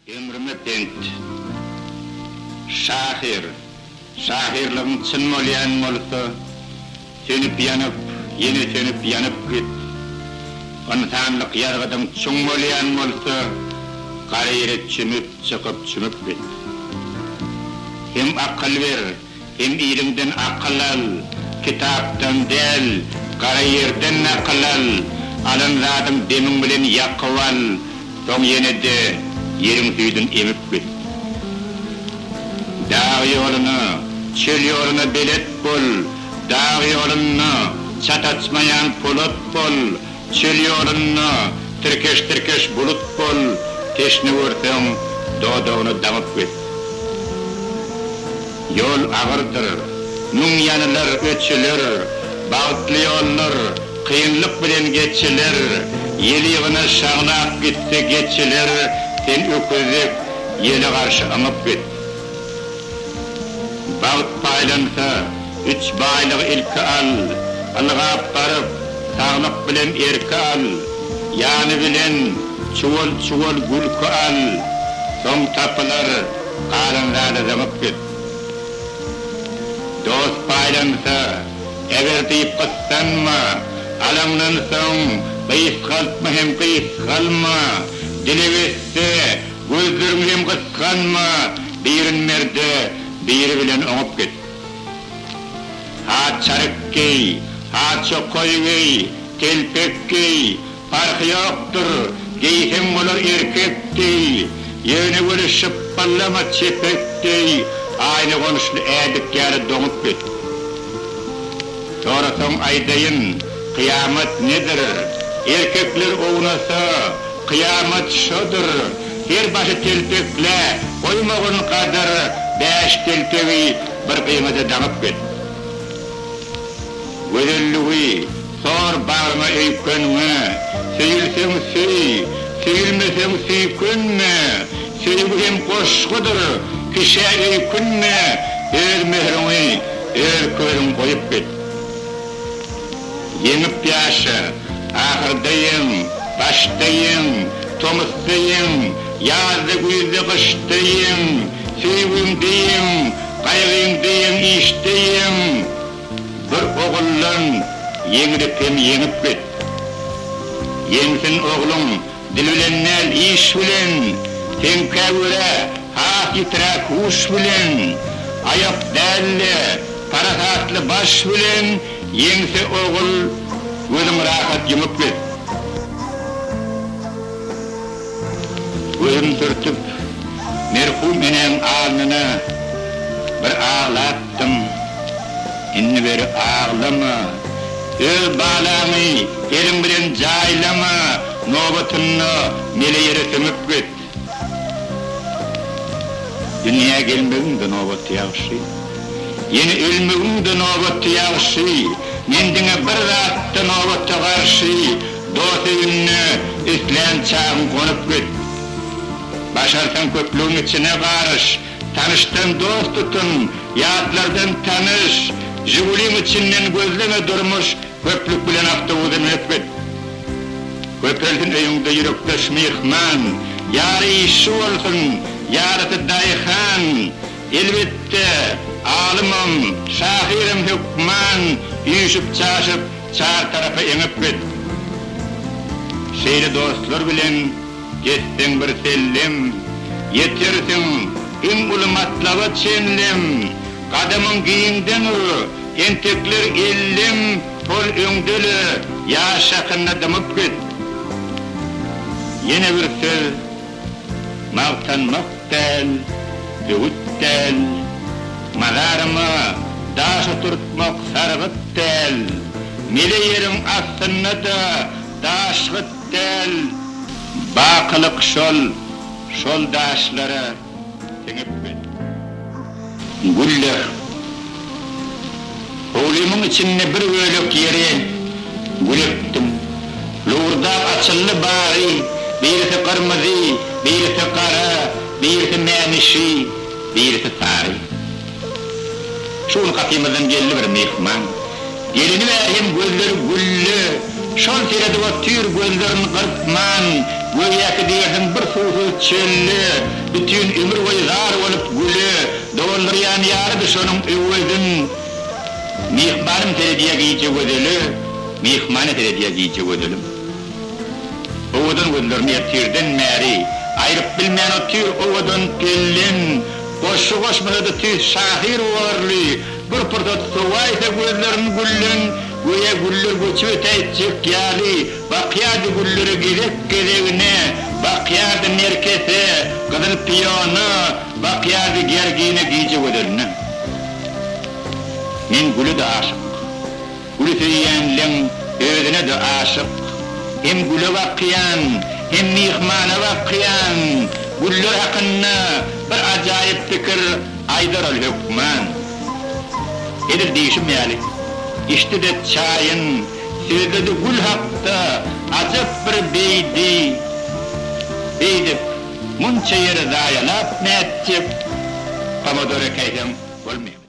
Ömrüme pent. Şahir. Şahirliğin çın molyan molsa, sönüp yanıp, yine sönüp yanıp git. İnsanlık yargıdın çın molyan molsa, garayret çümüp git. Hem akıl ver, hem iyiliğinden akıl al, kitaptan del, garayerden akıl al, alın zadım demin bilen yakıv al, son yine de yerin süydün emip git. Dağ yolunu, çöl yolunu belet bol, dağ yolunu, çataçmayan polat bol, çöl yolunu, tirkeş bulut bol, teşni vursan, doğduğunu damıp git. Yol ağırdır, nun yanılar öçülür, bağıtlı yollar, kıyınlık bilen geçilir, yeliğine şağnap gitti geçilir, sen öküzük, yeli karşı anıp git. Bağıt paylansa, üç baylığı ilki al, ılgap barıp, sağlık bilen erki al, yanı bilen çuval gülkü al, son tapılar, karınlarda zamıp git. Dost paylansa, ever deyip kıssanma, alandan son, kıyıs kalpma hem kıyıs kalma, dilevetse, gözlerim hem kıskanma, birin merde, biri bilen oňup git. Ha çarık giy, ha çokoy giy, telpek giy, farkı yoktur, giysem olur erkekti, yöne göre şıppallama çepekti, aynı konuşlu edik yarı donup git. Sorasan aydayın, kıyamet nedir? Erkekler oğnasa, kıyamet şudur, her başı telpekle, koymağın kadar, beş telpevi bir kıymada damıp git. Güzelliği, sor bağrına öykönme, seyilsen sey, seyilmesen seykönme, sevgim koşkudur, kişe öykönme, öz mehrini, öz körün koyup git. Yenip yaşa, ahırdayın, baştayın, tomustayın, yazda güzde kıştayın, sevgim deyim, kaygım deyim, işteyim. Bir oğullan, yeğirip hem yeğip git. Yeğsin oğlum, dil bilen iş bilen, sen kavure, hak yitirak huş bilen, ayak derli, parakatlı baş bilen, yeğse oğul, gözüm rahat yumup git. Gözüm sürtüp, merhum inen alnına bir ağlattım, inni beri ağlama, öz bağlamı elim bilen caylama, nobatını mele yere sömüp git. Dünya gelmegin de nobatı yağışı, yeni ölmegin de nobatı yağışı, mendine bir rahatta nobatı karşı, dost evine üslen çağın konup git. Başarsan köplüğün içine barış, tanıştan dost tutun, yağıtlardan tanış, Jigulin içinden gözleme durmuş, köplük bilen avtobusdan ölüp git. Köpeldin öyünde yürekleş mihman, yarı işi olsun, yarısı dayıhan, elbette alımım, şahirim hükman, yüşüp çaşıp, çağır tarafa enip git. Şeyli dostlar bilen, geçsen bir sellim, yetirsin, in ulu matlaba çenlim, kadamın giyinden uru, entekler ellim, pol öngdülü, yaş yakınna damıp git. Yine bir söz, mağtanmak del, öğüt del, mazarımı daş oturtmak sargıt del, mele yerin aslına da daşgıt del, bakılık şol daşlara tenip git. Güller, oğlumun içinde bir bölük yeri gülüptüm. Lurdağ açıllı bari, birisi kırmızı, birisi kara, birisi menişi, birisi sarı. Şun kapımızdan geldi bir mihman. Gelini vereyim gözleri güllü, şol tiredi o tür gözlerini kırpman, Göýäki diýersin bir suwsuz çelli, bütün ömür boýy zar bolup güle, dowallaryan ýary şonuň öwedin. Mihmanım terediye giyici gödülü, mihmanı terediye giyici gödülüm. Oğudun gödülürünü yetirden meri, ayrıp bilmeyen o tüy oğudun gelin, koşu koşmadı tüy şahir varlı, bir pırtat suvaysa gödülürünü güllün, göye güllür göçü öteycek yali, bakyadı güllürü gidek gedevine, bakyadı nerkese, kadın piyonu, bakyadı gergine giyici gödülünü. Men gülü de aşık. Gülü söyleyenlerin özüne de aşık. Hem gülü bakıyan, hem mihmana bakıyan, güller hakkında bir acayip fikir aydaral hükman. Edir deyişim yani. İşte de çayın, sözde de gül hakta acayip bir beydip, munça yeri zayalap ne edecek, Pomodoro kaydım olmuyor.